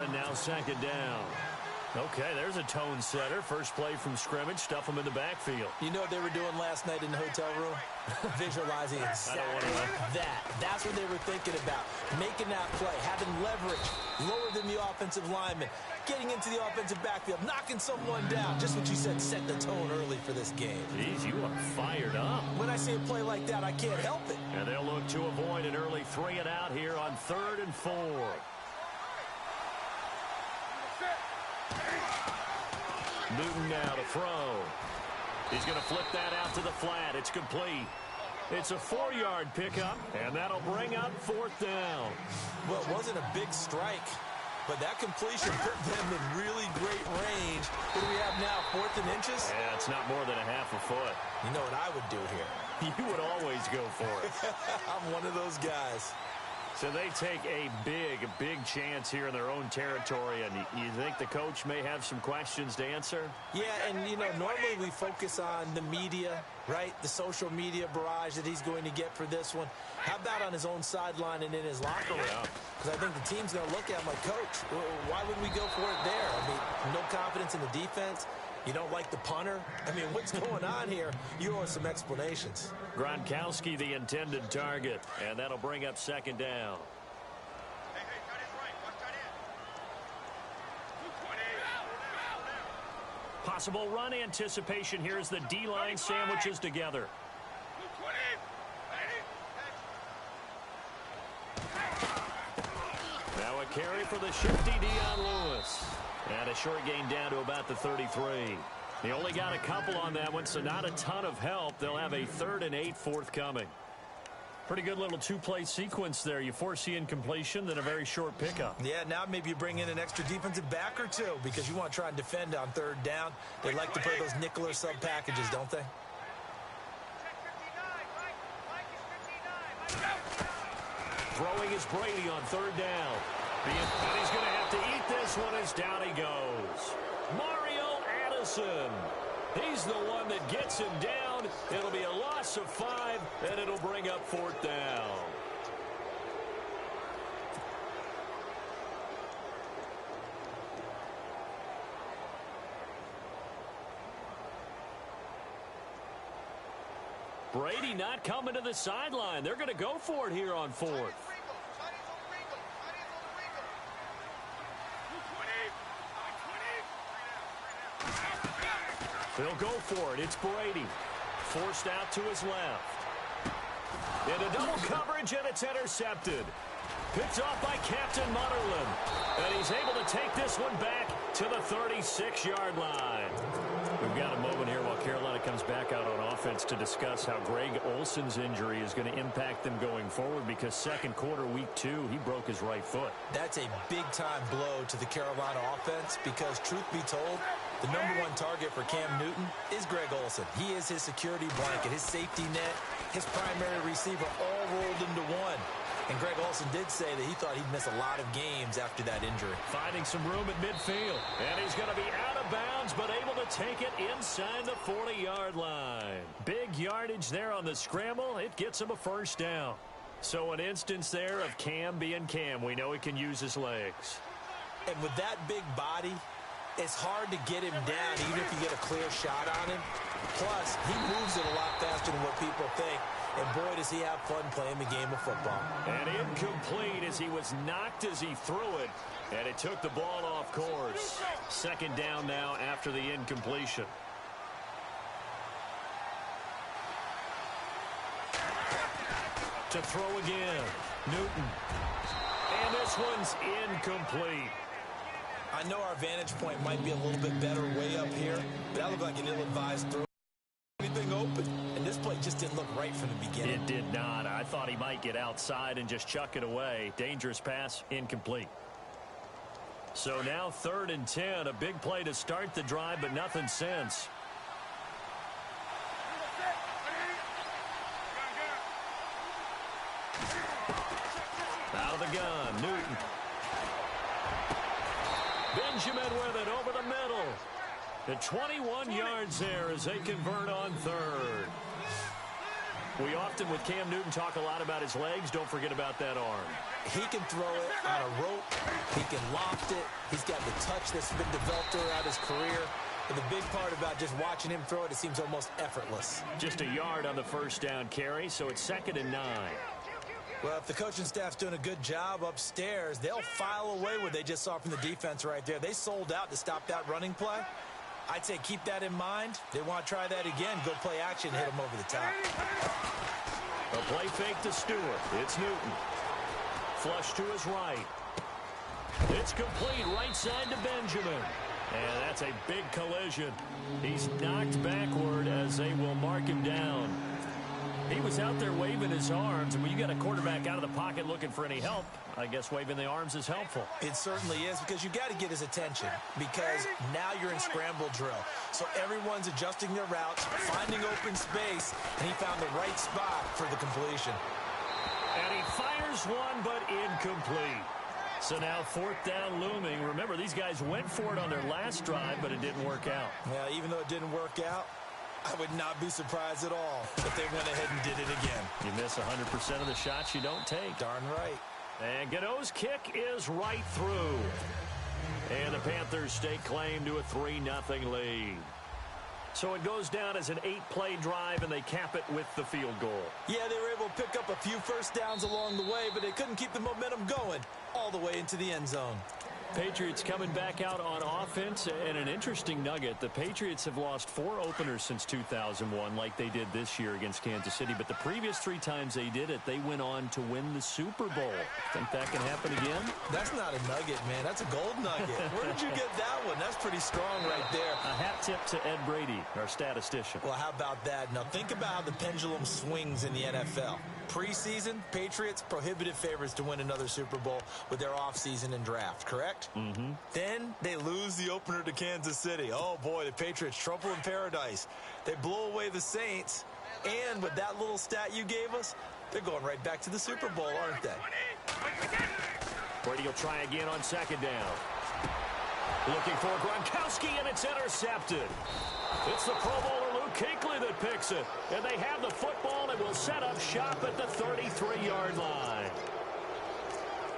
and now second down. Okay, there's a tone setter. First play from scrimmage, stuff them in the backfield. You know what they were doing last night in the hotel room? Visualizing exactly that. That's what they were thinking about. Making that play, having leverage, lower than the offensive lineman, getting into the offensive backfield, knocking someone down. Just what you said, set the tone early for this game. Jeez, you are fired up. When I see a play like that, I can't help it. And they'll look to avoid an early 3 and out here on 3rd and 4. Newton now to throw. He's going to flip that out to the flat. It's complete. It's a 4-yard pickup, and that'll bring up 4th down. Well, it wasn't a big strike, but that completion put them in really great range. What do we have now, 4th and inches? Yeah, it's not more than a half a foot. You know what I would do here? You would always go for it. I'm one of those guys. So they take a big chance here in their own territory, and you think the coach may have some questions to answer? Yeah, and, you know, normally we focus on the media, right? The social media barrage that he's going to get for this one. How about on his own sideline and in his locker room? Because I think the team's going to look at him like, Coach, why wouldn't we go for it there? I mean, no confidence in the defense. You don't like the punter? I mean, what's going on here? You owe us some explanations. Gronkowski, the intended target, and that'll bring up second down. Possible run anticipation here as the D-line sandwiches together. Now a carry for the shifty Dion Lewis. And a short gain down to about the 33. He only got a couple on that one, so not a ton of help. They'll have a 3rd and 8 forthcoming. Pretty good little 2-play sequence there. You foresee incompletion, then a very short pickup. Yeah, now maybe you bring in an extra defensive back or two because you want to try and defend on 3rd down. They like to play those nickel or sub packages, don't they? Throwing is Brady on 3rd down. And he's going to have to eat this one as down he goes. Mario Addison. He's the one that gets him down. It'll be a loss of 5, and it'll bring up 4th down. Brady not coming to the sideline. They're going to go for it here on 4th. They'll go for it. It's Brady. Forced out to his left. Into double coverage, and it's intercepted. Picked off by Captain Mutterland. And he's able to take this one back to the 36-yard line. We've got a moment here while Carolina comes back out on offense to discuss how Greg Olsen's injury is going to impact them going forward, because second quarter, week 2, he broke his right foot. That's a big-time blow to the Carolina offense because, truth be told, the #1 target for Cam Newton is Greg Olsen. He is his security blanket, his safety net, his primary receiver, all rolled into one. And Greg Olsen did say that he thought he'd miss a lot of games after that injury. Finding some room at midfield. And he's going to be out of bounds, but able to take it inside the 40-yard line. Big yardage there on the scramble. It gets him a 1st down. So an instance there of Cam being Cam. We know he can use his legs. And with that big body, it's hard to get him down even if you get a clear shot on him. Plus, he moves it a lot faster than what people think. And boy, does he have fun playing the game of football. And incomplete as he was knocked as he threw it. And it took the ball off course. Second down now after the incompletion. To throw again. Newton. And this one's incomplete. I know our vantage point might be a little bit better way up here, but that looked like an ill-advised throw. Anything open, and this play just didn't look right from the beginning. It did not. I thought he might get outside and just chuck it away. Dangerous pass, incomplete. So now 3rd and 10, a big play to start the drive, but nothing since. Out of the gun, Newton. Benjamin with it over the middle. The 21 yards there as they convert on 3rd. We often, with Cam Newton, talk a lot about his legs. Don't forget about that arm. He can throw it on a rope. He can loft it. He's got the touch that's been developed throughout his career. And the big part about just watching him throw it, it seems almost effortless. Just a yard on the first down carry, so it's 2nd and 9. Well, if the coaching staff's doing a good job upstairs, they'll file away what they just saw from the defense right there. They sold out to stop that running play. I'd say keep that in mind. They want to try that again. Go play action, hit them over the top. A play fake to Stewart. It's Newton. Flush to his right. It's complete right side to Benjamin. And that's a big collision. He's knocked backward as they will mark him down. He was out there waving his arms, and when you got a quarterback out of the pocket looking for any help, I guess waving the arms is helpful. It certainly is, because you got to get his attention, because now you're in scramble drill. So everyone's adjusting their routes, finding open space, and he found the right spot for the completion. And he fires one, but incomplete. So now 4th down looming. Remember, these guys went for it on their last drive, but it didn't work out. Yeah, even though it didn't work out, I would not be surprised at all if they went ahead and did it again. You miss 100% of the shots you don't take. Darn right. And Godot's kick is right through. And the Panthers stake claim to a 3-0 lead. So it goes down as an 8-play drive, and they cap it with the field goal. Yeah, they were able to pick up a few first downs along the way, but they couldn't keep the momentum going all the way into the end zone. Patriots coming back out on offense, and an interesting nugget. The Patriots have lost 4 openers since 2001 like they did this year against Kansas City, but the previous 3 times they did it, they went on to win the Super Bowl. Think that can happen again? That's not a nugget, man. That's a gold nugget. Where did you get that one? That's pretty strong right there. A hat tip to Ed Brady, our statistician. Well, how about that? Now, think about how the pendulum swings in the NFL. Preseason, Patriots prohibitive favorites to win another Super Bowl with their offseason and draft, correct? Mm-hmm. Then they lose the opener to Kansas City. Oh, boy, the Patriots, trouble in paradise. They blow away the Saints, and with that little stat you gave us, they're going right back to the Super Bowl, aren't they? Brady will try again on 2nd down. Looking for Gronkowski, and it's intercepted. It's the Pro Bowler Luke Kuechly that picks it. And they have the football and will set up shop at the 33-yard line.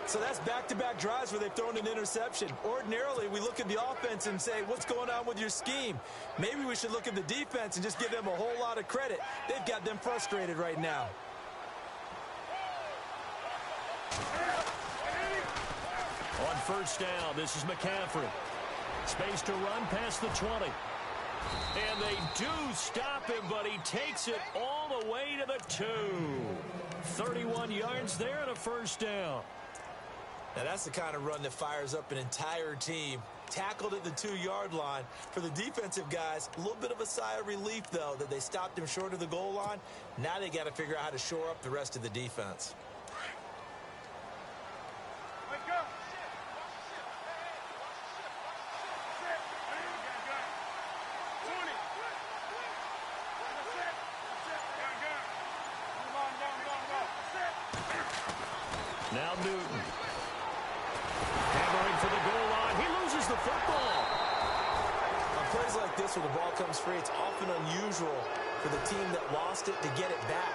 So that's back-to-back drives where they've thrown an interception. Ordinarily, we look at the offense and say, what's going on with your scheme? Maybe we should look at the defense and just give them a whole lot of credit. They've got them frustrated right now. On 1st down, this is McCaffrey. Space to run past the 20. And they do stop him, but he takes it all the way to the 2. 31 yards there and a 1st down. Now, that's the kind of run that fires up an entire team. Tackled at the 2-yard line. For the defensive guys, a little bit of a sigh of relief, though, that they stopped him short of the goal line. Now they got to figure out how to shore up the rest of the defense. Now Newton. Hammering for the goal line. He loses the football. On plays like this where the ball comes free, it's often unusual for the team that lost it to get it back.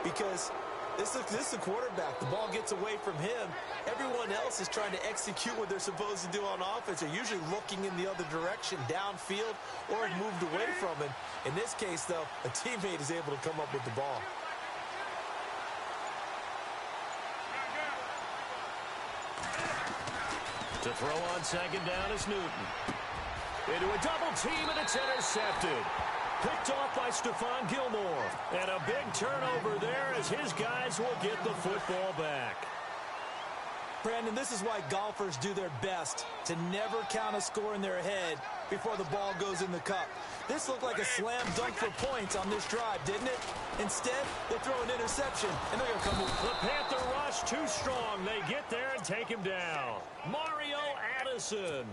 Because this is the quarterback. The ball gets away from him. Everyone else is trying to execute what they're supposed to do on offense. They're usually looking in the other direction, downfield, or have moved away from him. In this case, though, a teammate is able to come up with the ball. To throw on 2nd down is Newton. Into a double team, and it's intercepted. Picked off by Stephon Gilmore. And a big turnover there as his guys will get the football back. Brandon, this is why golfers do their best to never count a score in their head before the ball goes in the cup. This looked like a slam dunk for points on this drive, didn't it? Instead, they throw an interception, and they're going to come with the Panther rush too strong. They get there and take him down. Mario Addison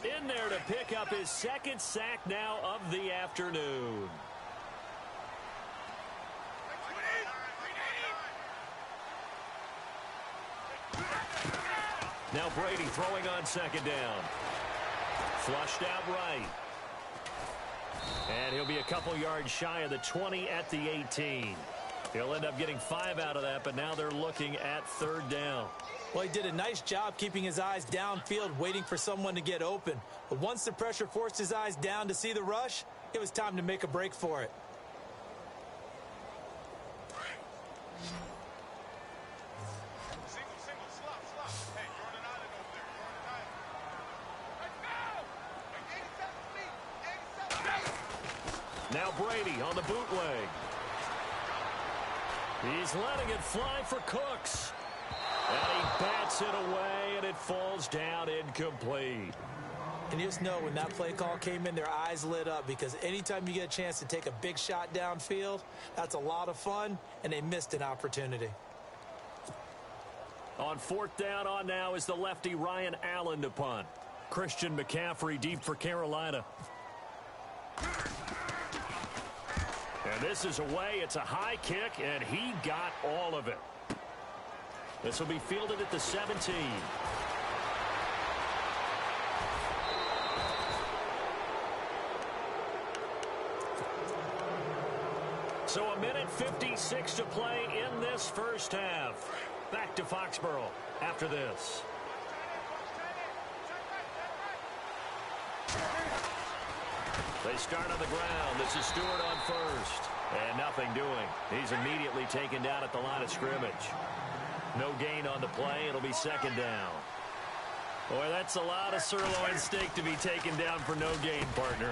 in there to pick up his 2nd sack now of the afternoon. Now Brady throwing on 2nd down. Flushed out right. And he'll be a couple yards shy of the 20 at the 18. He'll end up getting 5 out of that, but now they're looking at third down. Well, he did a nice job keeping his eyes downfield, waiting for someone to get open. But once the pressure forced his eyes down to see the rush, it was time to make a break for it. Now Brady on the bootleg. He's letting it fly for Cooks. And he bats it away, and it falls down incomplete. And you just know when that play call came in, their eyes lit up, because anytime you get a chance to take a big shot downfield, that's a lot of fun, and they missed an opportunity. On fourth down on now is the lefty Ryan Allen to punt. Christian McCaffrey deep for Carolina. And this is away. It's a high kick, and he got all of it. This will be fielded at the 17. So a minute 56 to play in this first half. Back to Foxborough after this. They start on the ground. This is Stewart on first. And nothing doing. He's immediately taken down at the line of scrimmage. No gain on the play. It'll be second down. Boy, that's a lot of sirloin steak to be taken down for no gain, partner.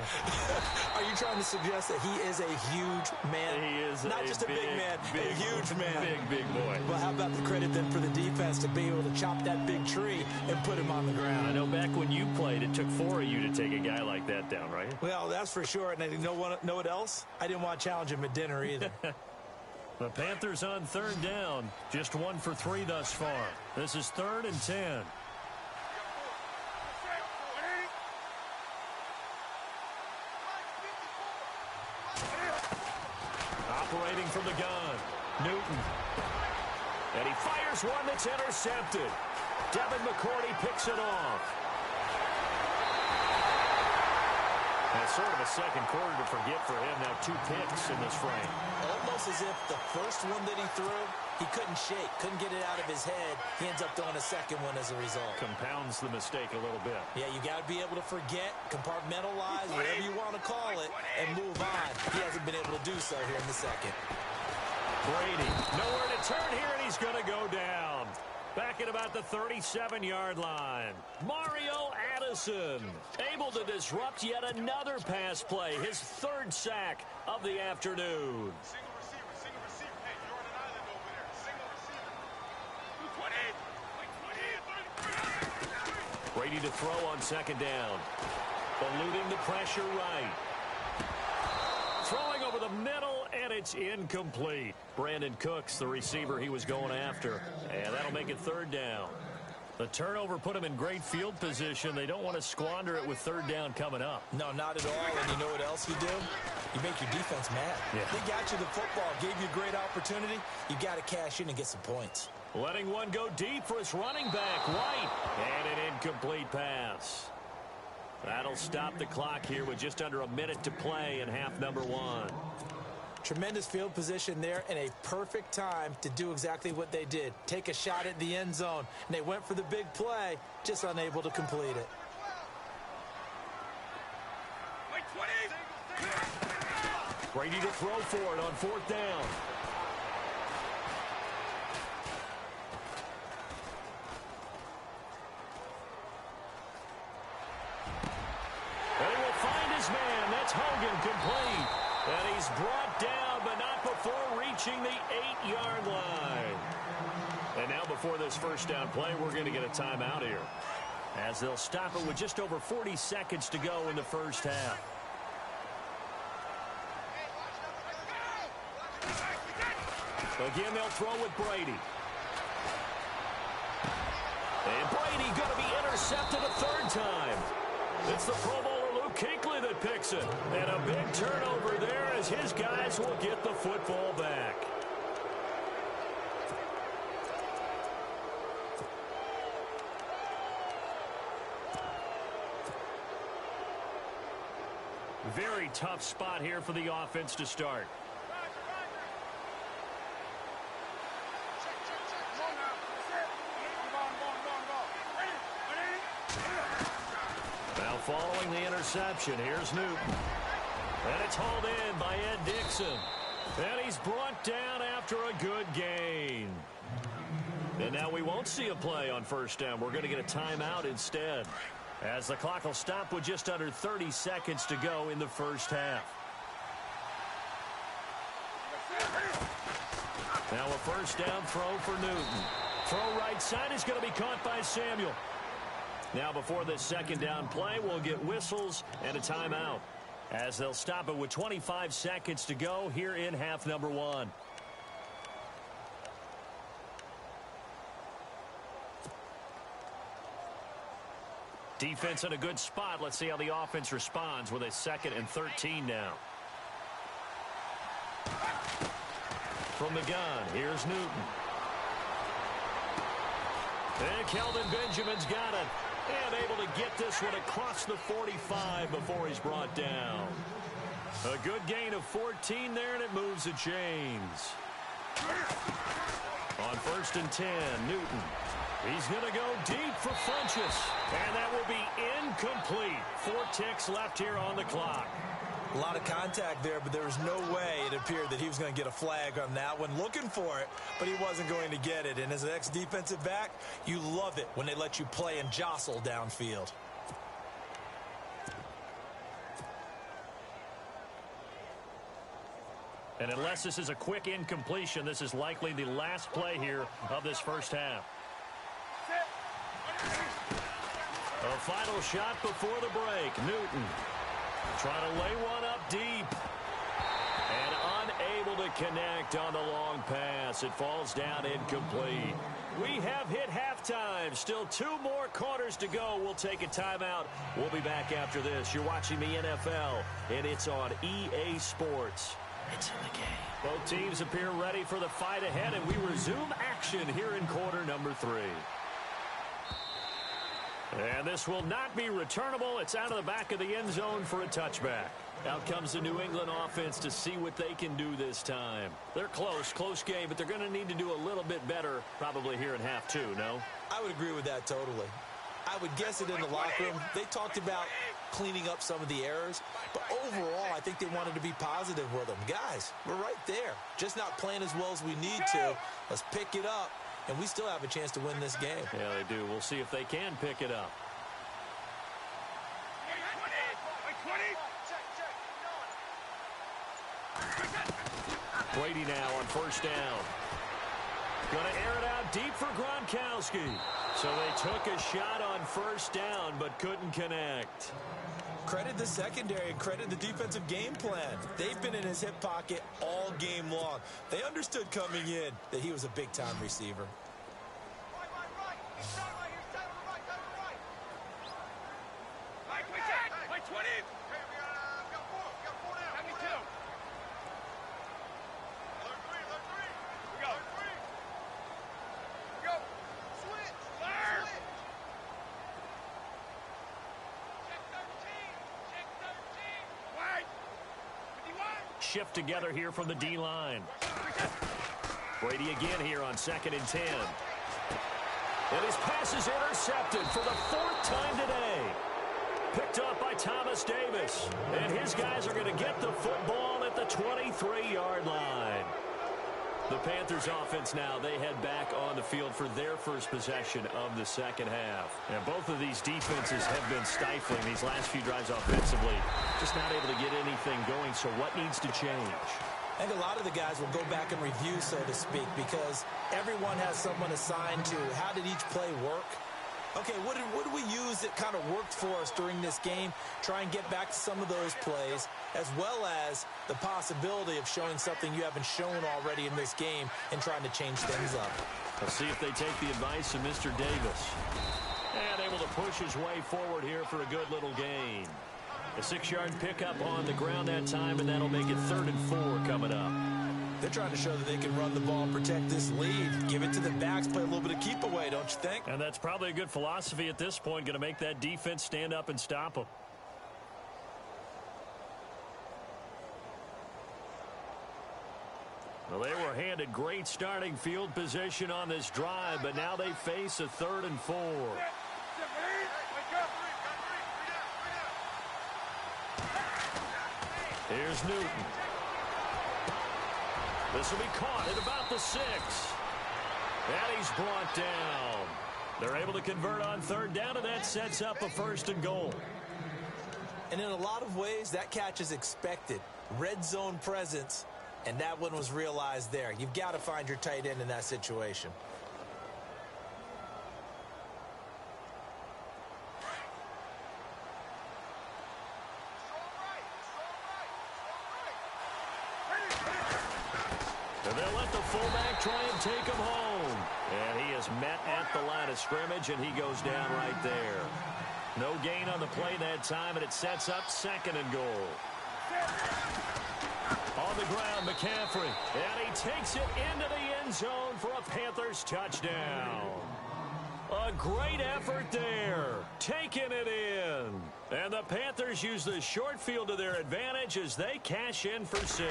Are you trying to suggest that he is a huge man? He is not just a big man, a huge man. Big boy. Well, how about the credit then for the defense to be able to chop that big tree and put him on the ground? I know back when you played, it took 4 of you to take a guy like that down, right? Well, that's for sure. And I know what else? I didn't want to challenge him at dinner either. The Panthers on third down. Just 1 for 3 thus far. This is 3rd and 10. Operating from the gun, Newton. And he fires one that's intercepted. Devin McCourty picks it off. And sort of a second quarter to forget for him. Now 2 picks in this frame. Almost as if the first one that he threw, he couldn't shake, couldn't get it out of his head. He ends up throwing a second one as a result. Compounds the mistake a little bit. Yeah, you got to be able to forget, compartmentalize, whatever you want to call it, and move on. He hasn't been able to do so here in the second. Brady, nowhere to turn here, and he's going to go down. Back at about the 37-yard line. Mario Addison able to disrupt yet another pass play. His 3rd sack of the afternoon. Single receiver. Hey, you're on an island over there. Single receiver. Brady to throw on second down. Eluding the pressure right. Throwing over the middle, and it's incomplete. Brandon Cooks, the receiver he was going after. And that'll make it 3rd down. The turnover put him in great field position. They don't want to squander it with 3rd down coming up. No, not at all. And you know what else you do? You make your defense mad. Yeah. They got you the football, gave you a great opportunity. You got to cash in and get some points. Letting one go deep for his running back, White. And an incomplete pass. That'll stop the clock here with just under a minute to play in half number 1. Tremendous field position there and a perfect time to do exactly what they did. Take a shot at the end zone. And they went for the big play, just unable to complete it. Brady to throw for it on 4th down. And he will find his man. That's Hogan, complete. And he's brought down, but not before reaching the 8-yard line. And now before this first down play, we're going to get a timeout here, as they'll stop it with just over 40 seconds to go in the first half. Again, they'll throw with Brady. And Brady going to be intercepted a 3rd time. It's the Pro Bowler Luke Kuechly that picks it. And a big turnover there as his guys will get the football back. Very tough spot here for the offense to start. Following the interception, here's Newton. And it's hauled in by Ed Dixon. And he's brought down after a good gain. And now we won't see a play on first down. We're going to get a timeout instead, as the clock will stop with just under 30 seconds to go in the first half. Now a first down throw for Newton. Throw right side is going to be caught by Samuel. Now before this second down play, we'll get whistles and a timeout, as they'll stop it with 25 seconds to go here in half number one. Defense in a good spot. Let's see how the offense responds with a 2nd and 13 now. From the gun, here's Newton. And Kelvin Benjamin's got it. And able to get this one across the 45 before he's brought down. A good gain of 14 there, and it moves the chains. On 1st and 10, Newton. He's going to go deep for Funchess. And that will be incomplete. 4 ticks left here on the clock. A lot of contact there, but there was no way it appeared that he was going to get a flag on that one. Looking for it, but he wasn't going to get it. And as an ex-defensive back, you love it when they let you play and jostle downfield. And unless this is a quick incompletion, this is likely the last play here of this first half. A final shot before the break. Newton trying to lay one up deep. And unable to connect on the long pass. It falls down incomplete. We have hit halftime. Still 2 more quarters to go. We'll take a timeout. We'll be back after this. You're watching the NFL, and it's on EA Sports. It's in the game. Both teams appear ready for the fight ahead, and we resume action here in quarter number 3. And this will not be returnable. It's out of the back of the end zone for a touchback. Out comes the New England offense to see what they can do this time. They're close game, but they're going to need to do a little bit better probably here in half 2, no? I would agree with that totally. I would guess it in the locker room. They talked about cleaning up some of the errors, but overall, I think they wanted to be positive with them. Guys, we're right there. Just not playing as well as we need to. Let's pick it up. And we still have a chance to win this game. Yeah, they do. We'll see if they can pick it up. Brady now on first down. Going to air it out deep for Gronkowski. So they took a shot on first down, but couldn't connect. Credit the secondary and credit the defensive game plan. They've been in his hip pocket all game long. They understood coming in that he was a big-time receiver. Shift together here from the D-line. Brady again here on 2nd and 10. And his pass is intercepted for the 4th time today. Picked up by Thomas Davis. And his guys are going to get the football at the 23-yard line. The Panthers offense now, they head back on the field for their first possession of the second half. And both of these defenses have been stifling these last few drives offensively. Just not able to get anything going, so what needs to change? I think a lot of the guys will go back and review, so to speak, because everyone has someone assigned to how did each play work. Okay, what did we use that kind of worked for us during this game? Try and get back to some of those plays, as well as the possibility of showing something you haven't shown already in this game and trying to change things up. Let's see if they take the advice of Mr. Davis. And able to push his way forward here for a good little gain. A 6-yard pickup on the ground that time, and that'll make it 3rd and 4 coming up. They're trying to show that they can run the ball and protect this lead. Give it to the backs, play a little bit of keep away, don't you think? And that's probably a good philosophy at this point, going to make that defense stand up and stop them. Well, they were handed great starting field position on this drive, but now they face a 3rd and 4. Here's Newton. This will be caught at about the 6. And he's brought down. They're able to convert on third down, and that sets up a 1st and goal. And in a lot of ways, that catch is expected. Red zone presence, and that one was realized there. You've got to find your tight end in that situation. And they'll let the fullback try and take him home. And he is met at the line of scrimmage, and he goes down right there. No gain on the play that time, and it sets up 2nd and goal. On the ground, McCaffrey. And he takes it into the end zone for a Panthers touchdown. A great effort there. Taking it in. And the Panthers use the short field to their advantage as they cash in for 6.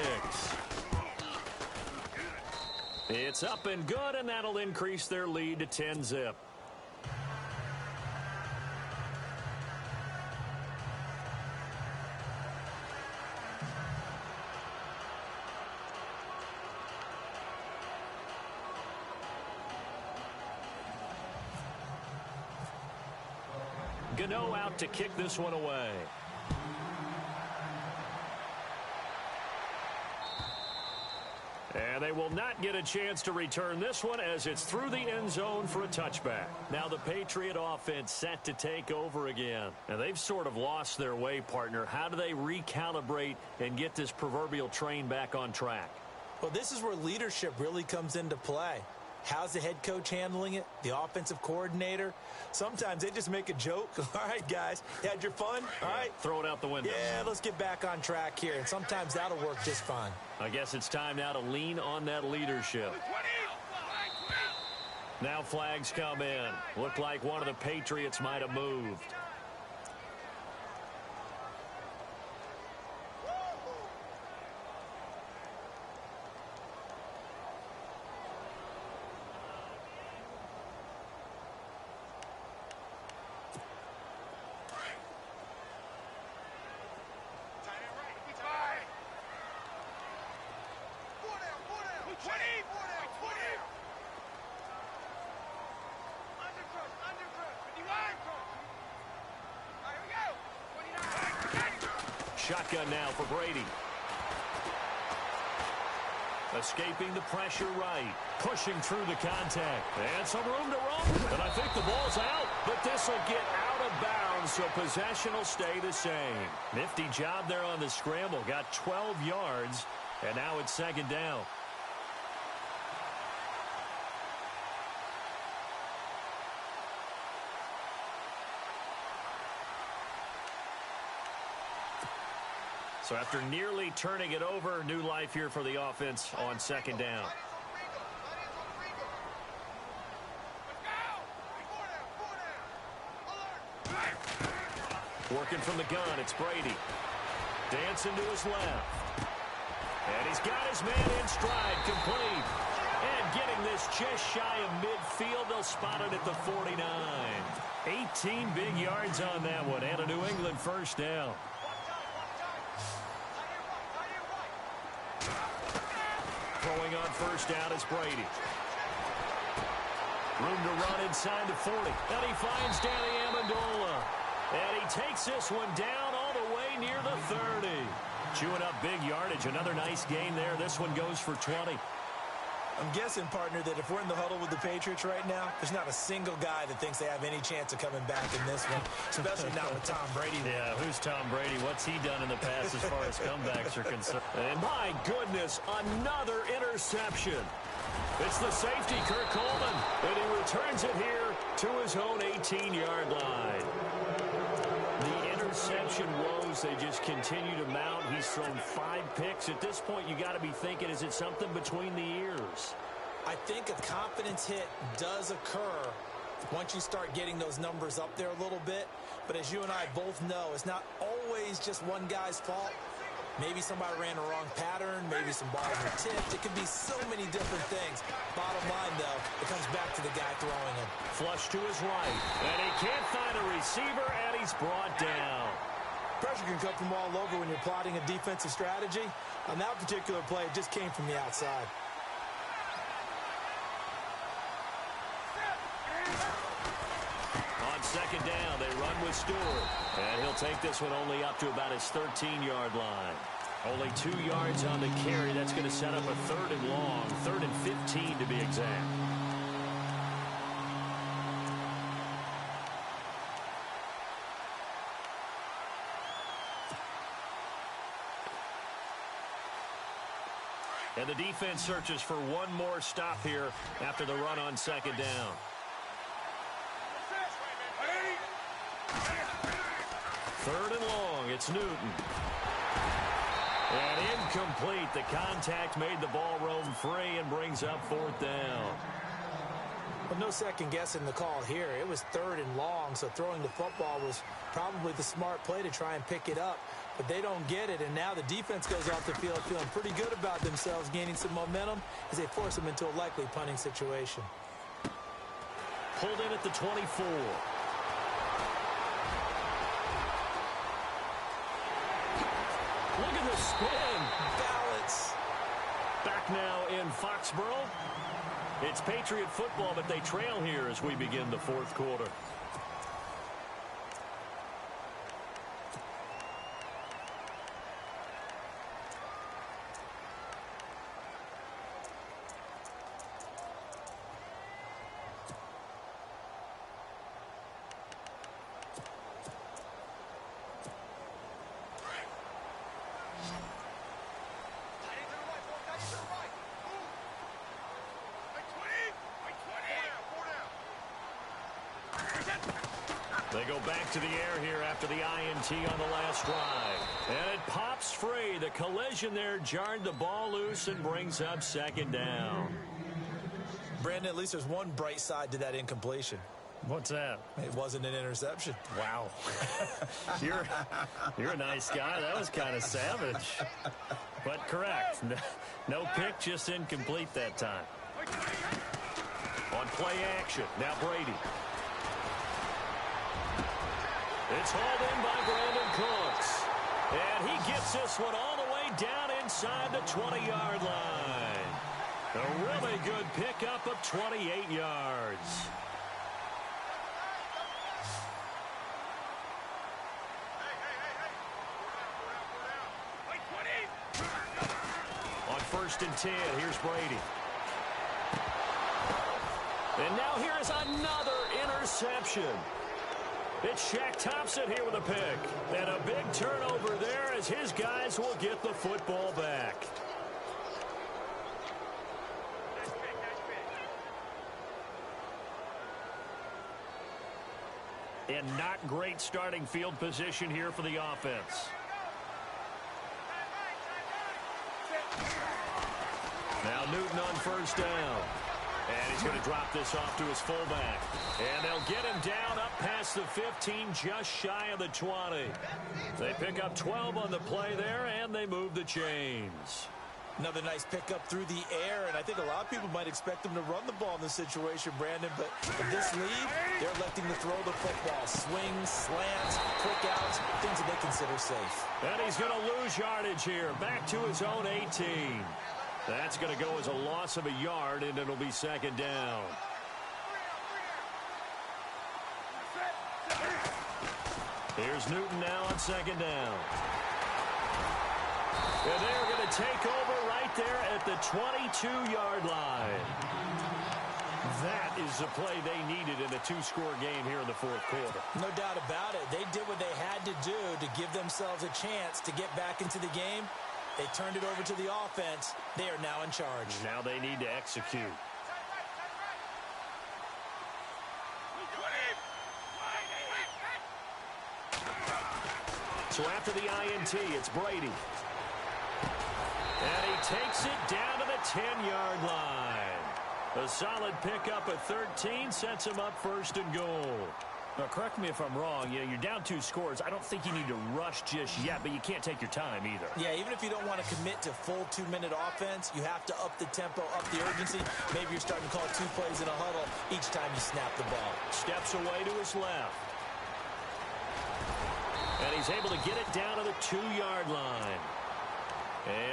It's up and good, and that'll increase their lead to 10-zip. Gano out to kick this one away. And they will not get a chance to return this one as it's through the end zone for a touchback. Now the Patriot offense set to take over again. And they've sort of lost their way, partner. How do they recalibrate and get this proverbial train back on track? Well, this is where leadership really comes into play. How's the head coach handling it? The offensive coordinator? Sometimes they just make a joke. All right, guys, you had your fun? All right. Throw it out the window. Yeah, let's get back on track here. And sometimes that'll work just fine. I guess it's time now to lean on that leadership. Now flags come in. Looked like one of the Patriots might have moved. Shotgun now for Brady. Escaping the pressure right. Pushing through the contact. And some room to roam. And I think the ball's out. But this will get out of bounds, so possession will stay the same. Nifty job there on the scramble. Got 12 yards. And now it's 2nd down. So after nearly turning it over, new life here for the offense on 2nd down. Working from the gun, it's Brady. Dancing to his left. And he's got his man in stride, complete. And getting this just shy of midfield, they'll spot it at the 49. 18 big yards on that one, and a New England 1st down. Throwing on 1st down is Brady. Room to run inside the 40. And he finds Danny Amendola. And he takes this one down all the way near the 30. Chewing up big yardage. Another nice gain there. This one goes for 20. I'm guessing, partner, that if we're in the huddle with the Patriots right now, there's not a single guy that thinks they have any chance of coming back in this one, especially not with Tom Brady. Yeah, who's Tom Brady? What's he done in the past as far as comebacks are concerned? And my goodness, another interception. It's the safety, Kirk Coleman, and he returns it here to his own 18-yard line. The interception woes, they just continue to mount. He's thrown 5 picks. At this point, you got to be thinking, is it something between the ears? I think a confidence hit does occur once you start getting those numbers up there a little bit. But as you and I both know, it's not always just one guy's fault. Maybe somebody ran a wrong pattern. Maybe some balls were tipped. It could be so many different things. Bottom line, though, it comes back to the guy throwing it. Flush to his right. And he can't find a receiver, and he's brought down. Pressure can come from all over when you're plotting a defensive strategy. On that particular play, it just came from the outside. On second down, they run with Stewart. And he'll take this one only up to about his 13-yard line. Only 2 yards on the carry. That's going to set up a 3rd and long, 3rd and 15 to be exact. And the defense searches for one more stop here after the run on second down. Third and long, it's Newton. And incomplete. The contact made the ball roam free and brings up 4th down. Well, no second guessing the call here. It was 3rd and long, so throwing the football was probably the smart play to try and pick it up. But they don't get it, and now the defense goes off the field feeling pretty good about themselves, gaining some momentum as they force them into a likely punting situation. Pulled in at the 24. Look at the spin. Balance. Back now in Foxborough. It's Patriot football, but they trail here as we begin the 4th quarter. They go back to the air here after the INT on the last drive. And it pops free. The collision there jarred the ball loose and brings up 2nd down. Brandon, at least there's one bright side to that incompletion. What's that? It wasn't an interception. Wow. You're a nice guy. That was kind of savage. But correct. No pick, just incomplete that time. On play action, now Brady. It's hauled in by Brandon Cooks. And he gets this one all the way down inside the 20-yard line. A really good pickup of 28 yards. On 1st and 10, here's Brady. And now here is another interception. It's Shaq Thompson here with a pick. And a big turnover there as his guys will get the football back. And not great starting field position here for the offense. Now Newton on 1st down. And he's going to drop this off to his fullback. And they'll get him down up past the 15, just shy of the 20. They pick up 12 on the play there, and they move the chains. Another nice pickup through the air, and I think a lot of people might expect them to run the ball in this situation, Brandon, but in this lead, they're electing to throw the football. Swings, slants, quick outs, things that they consider safe. And he's going to lose yardage here, back to his own 18. That's going to go as a loss of a yard, and it'll be 2nd down. Here's Newton now on 2nd down. And they're going to take over right there at the 22-yard line. That is the play they needed in a 2-score game here in the 4th quarter. No doubt about it. They did what they had to do to give themselves a chance to get back into the game. They turned it over to the offense. They are now in charge. Now they need to execute. So after the INT, it's Brady. And he takes it down to the 10-yard line. A solid pickup at 13 sets him up 1st and goal. Now, correct me if I'm wrong. You're down 2 scores. I don't think you need to rush just yet, but you can't take your time either. Yeah, even if you don't want to commit to full 2-minute offense, you have to up the tempo, up the urgency. Maybe you're starting to call 2 plays in a huddle each time you snap the ball. Steps away to his left. And he he's able to get it down to the 2-yard line.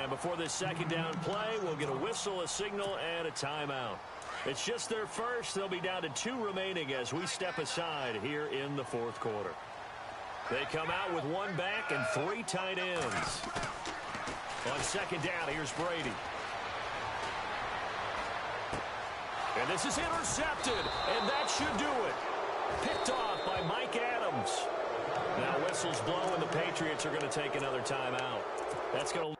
And before this second down play, we'll get a whistle, a signal, and a timeout. It's just their first. They'll be down to 2 remaining as we step aside here in the fourth quarter. They come out with 1 back and 3 tight ends. On second down, here's Brady. And this is intercepted, and that should do it. Picked off by Mike Adams. Now whistles blow, and the Patriots are going to take another timeout. That's going to